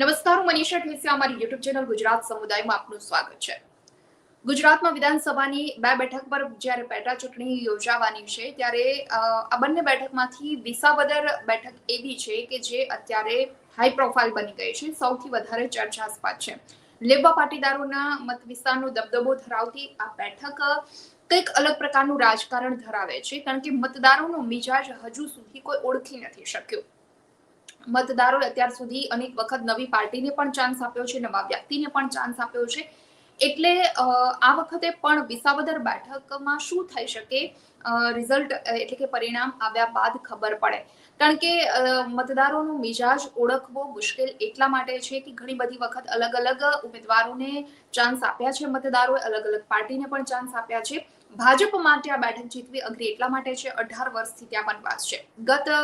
નમસ્કાર, હું મનીષા ઠેસિયા. અમારી યુટ્યુબ ચેનલ ગુજરાત સમુદાયમાં આપનું સ્વાગત છે. ગુજરાતમાં વિધાનસભાની બે બેઠક પર જ્યારે પેટા ચૂંટણી યોજાવાની છે ત્યારે આ બંને બેઠકમાંથી વિસાવદર બેઠક એવી છે કે જે અત્યારે હાઈ પ્રોફાઇલ બની ગઈ છે, સૌથી વધારે ચર્ચાસ્પદ છે. લેબા પાટીદારોના મત વિસ્તારનો દબદબો ધરાવતી આ બેઠક કંઈક અલગ પ્રકારનું રાજકારણ ધરાવે છે, કારણ કે મતદારોનો મિજાજ હજુ સુધી કોઈ ઓળખી નથી શક્યું. મતદારોએ અત્યાર સુધી અનેક વખત નવી પાર્ટીને પણ ચાન્સ આપ્યો છે, નવા વ્યક્તિને પણ ચાન્સ આપ્યો છે. એટલે આ વખતે પણ વિસાવદર બેઠકમાં શું થઈ શકે, રિઝલ્ટ એટલે કે પરિણામ આવ્યા બાદ ખબર પડે. કારણ કે મતદારોનો મિજાજ ઓળખવો મુશ્કેલ એટલા માટે છે કે ઘણી બધી વખત અલગ અલગ ઉમેદવારોને ચાન્સ આપ્યા છે, મતદારોએ અલગ અલગ પાર્ટીને પણ ચાન્સ આપ્યા છે. ભાજપ માટે આ બેઠક જીતવી અઘરી એટલા માટે છે, 18 વર્ષથી ત્યાં વનવાસ છે. ગત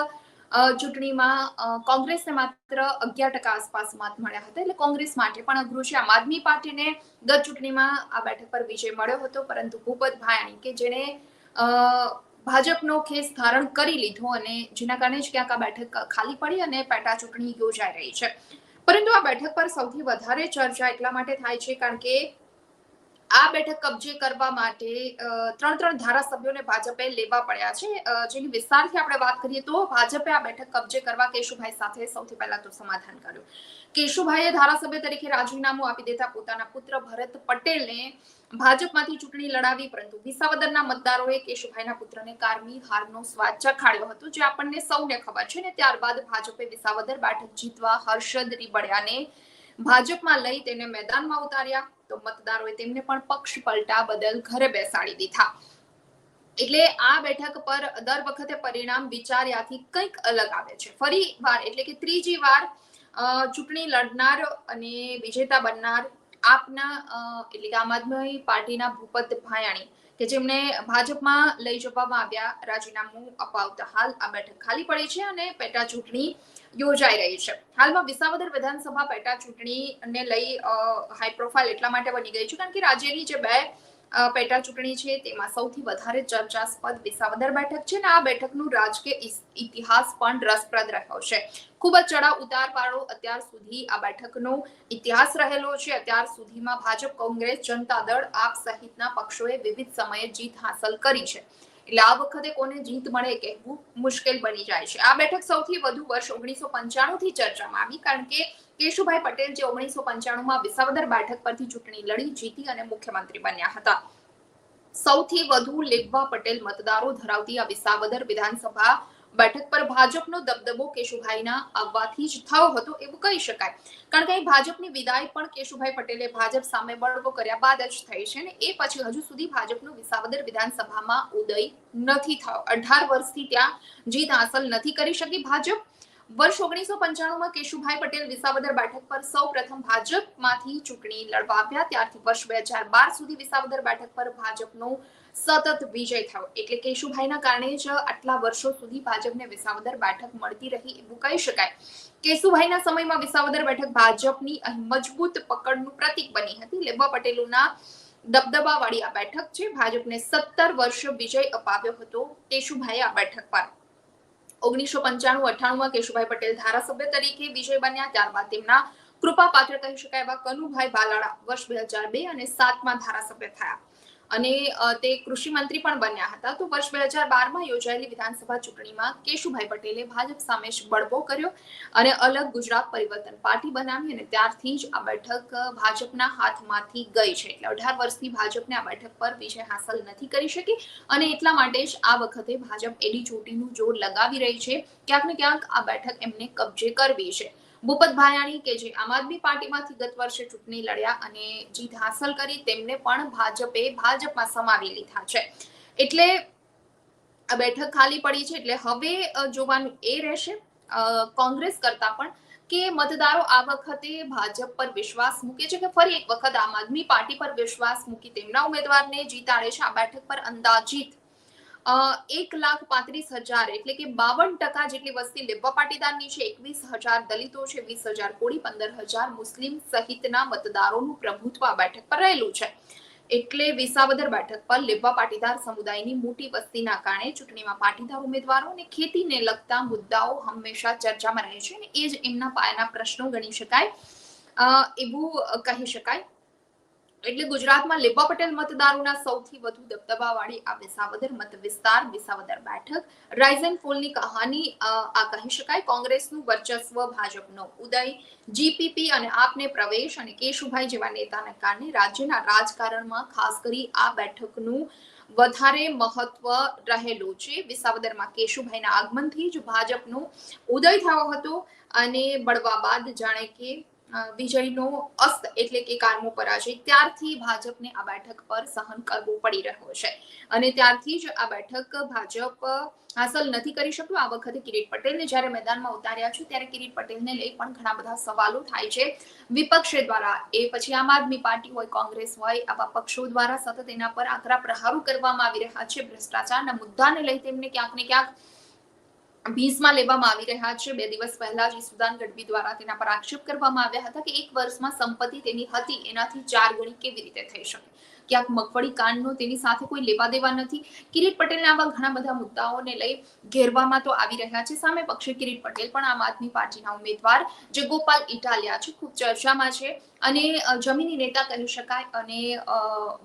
ચૂંટણીમાં કોંગ્રેસને માત્ર 11% આસપાસ મત મળ્યા હતા, એટલે કોંગ્રેસ માટે પણ અઘરું છે. આમ આદમી પાર્ટીને ગત ચૂંટણીમાં આ બેઠક પર વિજય મળ્યો હતો, પરંતુ ભૂપત ભાયાણી કે જેને ભાજપનો ખેસ ધારણ કરી લીધો અને જેના કારણે જ ક્યાંક આ બેઠક ખાલી પડી અને પેટા ચૂંટણી યોજાઈ રહી છે. પરંતુ આ બેઠક પર સૌથી વધારે ચર્ચા એટલા માટે થાય છે કારણ કે આ બેઠક કબજે કરવા માટે ત્રણ ધારાસભ્યોને ભાજપે લેવા પડ્યા છે. જેની વિસ્તારથી આપણે વાત કરીએ તો ભાજપે આ બેઠક કબજે કરવા કેશુભાઈ સાથે સૌથી પહેલા તો સમાધાન કર્યું. કેશુભાઈએ ધારાસભ્ય તરીકે રાજીનામું આપી દેતા પોતાના પુત્ર ભરત પટેલને ભાજપમાંથી ચૂંટણી લડાવી, પરંતુ વિસાવદરના મતદારોએ કેશુભાઈના પુત્રને કારમી હારનો સ્વાદ ચખાડ્યો હતો, જે આપણને સૌને ખબર છે. ને ત્યારબાદ ભાજપે વિસાવદર બેઠક જીતવા હર્ષદ રીબડિયાને ભાજપમાં લઈ તેને મેદાનમાં ઉતાર્યા, તો મતદારોએ તેમને પણ પક્ષ પલટા બદલ ઘરે બેસાડી દીધા. એટલે આ બેઠક પર દર વખતે પરિણામ વિચાર્યાથી કંઈક અલગ આવે છે. ફરી વાર એટલે કે ત્રીજી વાર ચૂંટણી લડનાર અને વિજેતા બનનાર આપના એટલે કે આમ આદમી પાર્ટીના ભૂપત ભાયાણી કે જેમને ભાજપમાં લઈ જવામાં આવ્યા, રાજીનામું અપાવતા હાલ આ બેઠક ખાલી પડી છે અને પેટા ચૂંટણી યોજાઈ રહી છે. હાલમાં વિસાવદર વિધાનસભા પેટા ચૂંટણીને લઈ હાઈ પ્રોફાઇલ એટલા માટે બની ગઈ છે કારણ કે રાજ્યની જે બે પેટા ચૂંટણી છે તેમાં સૌથી વધારે ચર્ચાસ્પદ વિસાવદર બેઠક છે અને આ બેઠકનું રાજકીય ઇતિહાસ પણ રસપ્રદ રહ્યો છે. ખૂબ જ ચડાવ ઉતાર પાડો અત્યાર સુધી આ બેઠકનો ઇતિહાસ રહેલો છે. અત્યાર સુધીમાં ભાજપ, કોંગ્રેસ, જનતા દળ, આપ સહિતના પક્ષોએ વિવિધ સમયે જીત હાંસલ કરી છે. એટલે આ વખતે કોને જીત મળે કહેવું મુશ્કેલ બની જાય છે. આ બેઠક સૌથી વધુ વર્ષ 1995 થી ચર્ચામાં આવી કારણ કે કેશુભાઈ પટેલ જે 1995માં વિસાવદર બેઠક પરથી ચૂંટણી લડી જીતી અને મુખ્યમંત્રી બન્યા હતા. સૌથી વધુ લેબા પટેલ મતદારો ધરાવતી આ વિસાવદર વિધાનસભા બેઠક પર ભાજપનો દબદબો કેશુભાઈના આવવાથી જ થયો હતો એવું કહી શકાય. કારણ કે ભાજપની વિદાય પણ કેશુભાઈ પટેલે ભાજપ સામે બળવો કર્યા બાદ જ થઈ છે અને એ પછી હજુ સુધી ભાજપનું વિસાવદર વિધાનસભામાં ઉદય નથી થયો. 18 વર્ષથી ત્યાં જીત હાંસલ નથી કરી શકી ભાજપ. વર્ષ 1995માં કેશુભાઈ પટેલ વિસાવદર બેઠક પર સૌ પ્રથમ ભાજપમાંથી ચૂંટણી લડવા આવ્યા. ત્યારથી વર્ષ 2012 સુધી વિસાવદર બેઠક પર ભાજપનો સતત વિજય થયો. એટલે કેશુભાઈના કારણે જ આટલા વર્ષો સુધી ભાજપને વિસાવદર બેઠક મળતી રહી એવું કહી શકાય. કેશુભાઈના સમયમાં વિસાવદર બેઠક ભાજપની મજબૂત પકડનું પ્રતીક બની હતી. લેબા પટેલોના દબદબાવાળી આ બેઠક છે. ભાજપને 17 વર્ષ વિજય અપાવ્યો હતો કેશુભાઈએ આ બેઠક પર. 1995-98માં કેશુભાઈ પટેલ ધારાસભ્ય તરીકે વિજય બન્યા. ત્યારબાદ તેમના કૃપાપાત્ર કહી શકાય એવા કનુભાઈ બાલાડા વર્ષ 2002 અને 7માં ધારાસભ્ય થયા અને તે કૃષિ મંત્રી પણ બન્યા હતા. તો વર્ષ 2012માં યોજાયેલી વિધાનસભા ચૂંટણીમાં કેશુભાઈ પટેલે ભાજપ સામે બળવો કર્યો અને અલગ ગુજરાત પરિવર્તન પાર્ટી બનાવી અને ત્યારથી જ આ બેઠક ભાજપના હાથમાંથી ગઈ છે. એટલે 18 વર્ષથી ભાજપને આ બેઠક પર વિજય હાંસલ નથી કરી શકી અને એટલા માટે જ આ વખતે ભાજપ એડી ચોટીનું જોર લગાવી રહી છે. ક્યાંક ને ક્યાંક આ બેઠક એમને કબજે કરવી છે. ભૂપત ભાયાણી કે જે આમ આદમી પાર્ટીમાંથી ગત વર્ષે ચૂંટણી લડ્યા અને જીત હાંસલ કરી, તેમને પણ ભાજપે ભાજપમાં સમાવી લીધા છે. એટલે આ બેઠક ખાલી પડી છે. એટલે હવે જોવાનું એ રહેશે કોંગ્રેસ કરતા પણ કે મતદારો આ વખતે ભાજપ પર વિશ્વાસ મૂકે છે કે ફરી એક વખત આમ આદમી પાર્ટી પર વિશ્વાસ મૂકી તેમના ઉમેદવારને જીતાડે છે. આ બેઠક પર અંદાજિત 1,35,000 એટલે કે 52% જેટલી વસ્તી લેબા પાટીદારની છે, 21,000 દલિતો છે, 20,000 કોળી, 15,000 મુસ્લિમ સહિતના મતદારોનું પ્રભુત્વ આ બેઠક પર રહેલું છે. એટલે વિસાવદર બેઠક પર લેવા પાટીદાર સમુદાયની મોટી વસ્તીના કારણે ચૂંટણીમાં પાટીદાર ઉમેદવારો અને ખેતીને લગતા મુદ્દાઓ હંમેશા ચર્ચામાં રહે છે અને એ જ એમના પાયાના પ્રશ્નો ગણી શકાય એવું કહી શકાય. એટલે ગુજરાતમાં લેવા પટેલ મતદારોના સૌથી વધુ દબદબાવાળી આ વિસાવદર મત વિસ્તાર, વિસાવદર બેઠક રાઇઝ એન્ડ ફોલની કહાની આ કહી શકાય. કોંગ્રેસનું વર્ચસ્વ, ભાજપનો ઉદય, જીપીપી અને આપને પ્રવેશ અને કેશુભાઈ જેવા નેતાના કારણે રાજ્યના રાજકારણમાં ખાસ કરી આ બેઠકનું વધારે મહત્વ રહેલું છે. વિસાવદરમાં કેશુભાઈના આગમનથી જ ભાજપનો ઉદય થયો હતો અને બળવા બાદ જાણે કે વિજયનો અસ્ત એટલે કે કારમો પરાજય ત્યારથી ભાજપને આ બેઠક પર સહન કરવું પડી રહ્યો છે અને ત્યારથી જ આ બેઠક ભાજપ હાંસલ નથી કરી શક્યું. આ વખતે કિરીટ પટેલને જ્યારે મેદાનમાં ઉતાર્યા છે ત્યારે કિરીટ પટેલને લઈ પણ ઘણા બધા સવાલો થાય છે વિપક્ષ દ્વારા. એ પછી આમ આદમી પાર્ટી હોય, કોંગ્રેસ હોય, આવા પક્ષો દ્વારા સતત એના પર આકરા પ્રહારો કરવામાં આવી રહ્યા છે. ભ્રષ્ટાચારના મુદ્દાને લઈ તેમને ક્યાંક ને ક્યાંક ભીસમાં લેવામાં આવી રહ્યા છે. 2 દિવસ પહેલા જ સુદાન ગઢવી દ્વારા તેના પર આક્ષેપ કરવામાં આવ્યા હતા કે 1 વર્ષમાં સંપત્તિ તેની હતી એનાથી 4 ગણી કેવી રીતે થઈ શકે. ક્યાંક મગફળી કાંડનો તેની સાથે કોઈ લેવા દેવા નથી. કિરીટ પટેલને આવા ઘણા બધા મુદ્દાઓને લઈ ઘેરવામાં તો આવી રહ્યા છે. સામે પક્ષે કિરીટ પટેલ પણ આમ આદમી પાર્ટીના ઉમેદવાર જે ગોપાલ ઇટાલિયા છે, ખૂબ ચર્ચામાં છે અને જમીની નેતા કહી શકાય અને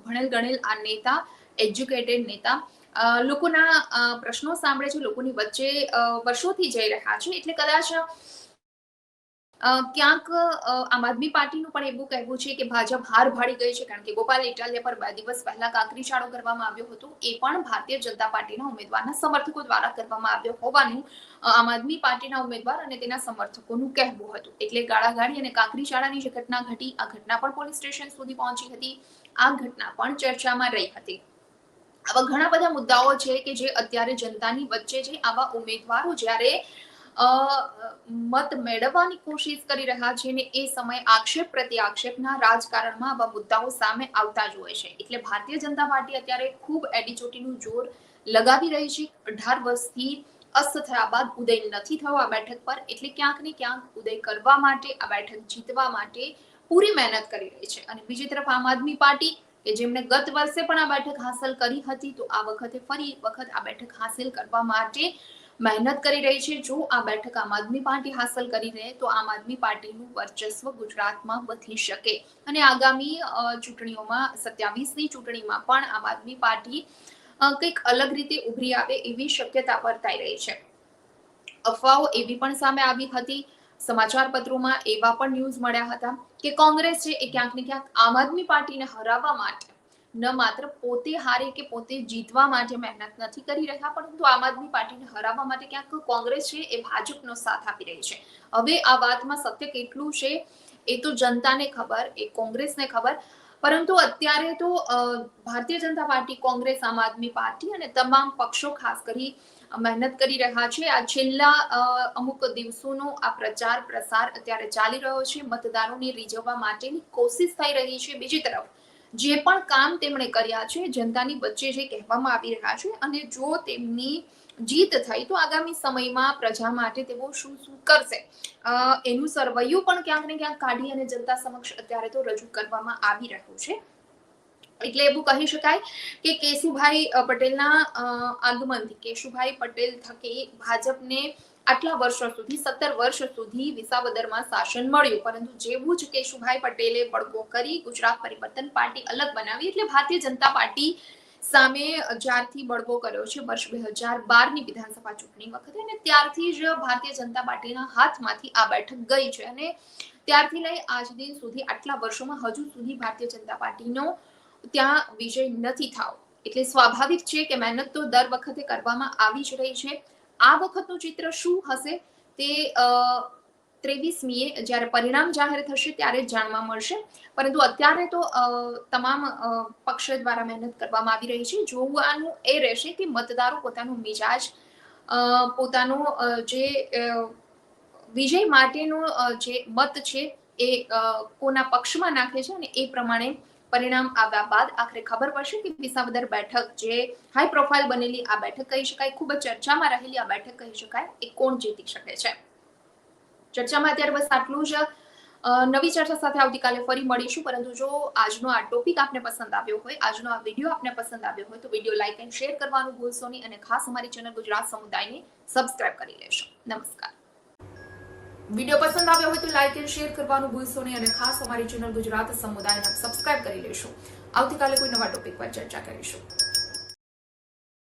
ભણેલ ગણેલ આ નેતા, એજ્યુકેટેડ નેતા લોકોના પ્રશ્નો સાંભળે છે, લોકોની વચ્ચે વર્ષોથી જઈ રહ્યા છે. એટલે કદાચ ક્યાંક આમ આદમી પાર્ટીનું પણ એવું કહેવું છે કે ભાજપ હાર ભાળી ગઈ છે, કારણ કે ગોપાલ ઇટાલિયા પર 2 દિવસ પહેલા કાંકરીચાળો કરવામાં આવ્યો હતો. એ પણ ભારતીય જનતા પાર્ટીના ઉમેદવારના સમર્થકો દ્વારા કરવામાં આવ્યો હોવાનું આમ આદમી પાર્ટીના ઉમેદવાર અને તેના સમર્થકોનું કહેવું હતું. એટલે ગાળાગાળી અને કાંકરીચાળાની જે ઘટના ઘટી, આ ઘટના પણ પોલીસ સ્ટેશન સુધી પહોંચી હતી. આ ઘટના પણ ચર્ચામાં રહી હતી. આવા ઘણા બધા મુદ્દાઓ છે કે જે અત્યારે જનતાની વચ્ચે છે. આવા ઉમેદવારો જ્યારે મત મેળવવાની કોશિશ કરી રહ્યા છે ને એ સમય આક્ષેપ પ્રતિ આક્ષેપના રાજકારણમાં આવા મુદ્દાઓ સામે આવતા જ હોય છે. એટલે ભારતીય જનતા પાર્ટી અત્યારે ખૂબ એડીચોટીનું જોર લગાવી રહી છે. 18 વર્ષથી અસ્ત થયા બાદ ઉદય નથી થયો આ બેઠક પર. એટલે ક્યાંક ને ક્યાંક ઉદય કરવા માટે, આ બેઠક જીતવા માટે પૂરી મહેનત કરી રહી છે. અને બીજી તરફ આમ આદમી પાર્ટી કે જેમણે ગત વર્ષે પણ આ બેઠક હાંસલ કરી હતી, તો આ વખતે ફરી વખત આ બેઠક હાંસલ કરવા માટે મહેનત કરી રહી છે. જો આ બેઠક આમ આદમી પાર્ટી હાંસલ કરી લે તો આમ આદમી પાર્ટીનું વર્ચસ્વ ગુજરાતમાં વધી શકે અને આગામી ચૂંટણીઓમાં 27ની ચૂંટણીમાં પણ આમ આદમી પાર્ટી કંઈક અલગ રીતે ઉભરી આવે એવી શક્યતા વર્તાઈ રહી છે. અફવાઓ એવી પણ સામે આવી હતી, સમાચાર પત્રોમાં એવા પણ ન્યૂઝ મળ્યા હતા કે કોંગ્રેસ છે એ ક્યાંક ને ક્યાંક આમ આદમી પાર્ટીને હરાવવા માટે ન માત્ર પોતે હારે કે પોતે જીતવા માટે મહેનત નથી કરી રહ્યા, પરંતુ આમ આદમી પાર્ટીને હરાવવા માટે ક્યાંક કોંગ્રેસ છે એ ભાજપનો સાથ આપી રહી છે. હવે આ વાતમાં સત્ય કેટલું છે એ તો જનતાને ખબર, એ કોંગ્રેસને ખબર. પરંતુ અત્યારે તો ભારતીય જનતા પાર્ટી, કોંગ્રેસ, આમ આદમી પાર્ટી અને તમામ પક્ષો ખાસ કરી મહેનત કરી રહ્યા છે. આ છેલ્લા અમુક દિવસોનો આ પ્રચાર પ્રસાર અત્યારે ચાલી રહ્યો છે. મતદારોને રીઝવવા માટેની કોશિશ થઈ રહી છે. બીજી તરફ જે પણ કામ તેમણે કર્યા છે જનતાની વચ્ચે જે કહેવામાં આવી રહ્યા છે અને જો તેમની જીત થઈ તો આગામી સમયમાં પ્રજા માટે તેઓ શું શું કરશે એનું સરવૈયું પણ ક્યાંક ને ક્યાંક કાઢી અને જનતા સમક્ષ અત્યારે તો રજૂ કરવામાં આવી રહ્યું છે. એટલે એવું કહી શકાય કે કેશુભાઈ પટેલના આગમનથી, કેશુભાઈ પટેલ થકી ભાજપને આટલા વર્ષો સુધી, 17 વર્ષ સુધી વિસાવદરમાં શાસન મળ્યું. પરંતુ જેવું જ કેશુભાઈ પટેલે બળવો કરી ગુજરાત પરિવર્તન પાર્ટી અલગ બનાવી, એટલે ભારતીય જનતા પાર્ટી સામે જ્યારથી બળવો કર્યો છે વર્ષ 2012ની વિધાનસભા ચૂંટણી વખતે, અને ત્યારથી જ ભારતીય જનતા પાર્ટીના હાથમાંથી આ બેઠક ગઈ છે અને ત્યારથી લઈ આજ દિન સુધી આટલા વર્ષોમાં હજુ સુધી ભારતીય જનતા પાર્ટીનો ત્યાં વિજય નથી થયો. એટલે સ્વાભાવિક છે કે મહેનત તો દર વખતે કરવામાં આવી જ રહી છે. આ વખતનું ચિત્ર શું હશે તે 23મીએ જ્યારે પરિણામ જાહેર થશે ત્યારે જ જાણવા મળશે. પરંતુ અત્યારે તો તમામ પક્ષ દ્વારા મહેનત કરવામાં આવી રહી છે. જોવાનું એ રહેશે કે મતદારો પોતાનો મિજાજ, પોતાનો જે વિજય માટેનો જે મત છે એ કોના પક્ષમાં નાખે છે અને એ પ્રમાણે પરિણામ આવ્યા બાદ આખરે ખબર પડશે કે વિસાવદર બેઠક જે હાઈ પ્રોફાઇલ બનેલી આ બેઠક કહી શકાય, ખૂબ જ ચર્ચામાં રહેલી આ બેઠક કહી શકાય, એ કોણ જીતી શકે છે. ચર્ચામાં અત્યારે બસ આટલું જ. નવી ચર્ચા સાથે આવતીકાલે ફરી મળીશું. પરંતુ જો આજનો આ ટોપિક આપને પસંદ આવ્યો હોય, આજનો આ વિડીયો આપને પસંદ આવ્યો હોય તો વિડીયો લાઈક એન્ડ શેર કરવાનું ભૂલશો નહીં અને ખાસ અમારી ચેનલ ગુજરાત સમુદાયને સબસ્ક્રાઇબ કરી લેશો. નમસ્કાર. વિડીયો પસંદ આવ્યો હોય તો લાઈક એન્ડ શેર કરવાનું ભૂલશો નહીં અને ખાસ અમારી ચેનલ ગુજરાત સમુદાયને સબસ્ક્રાઇબ કરી લેશો. આવતીકાલે કોઈ નવા ટોપિક પર ચર્ચા કરીશું.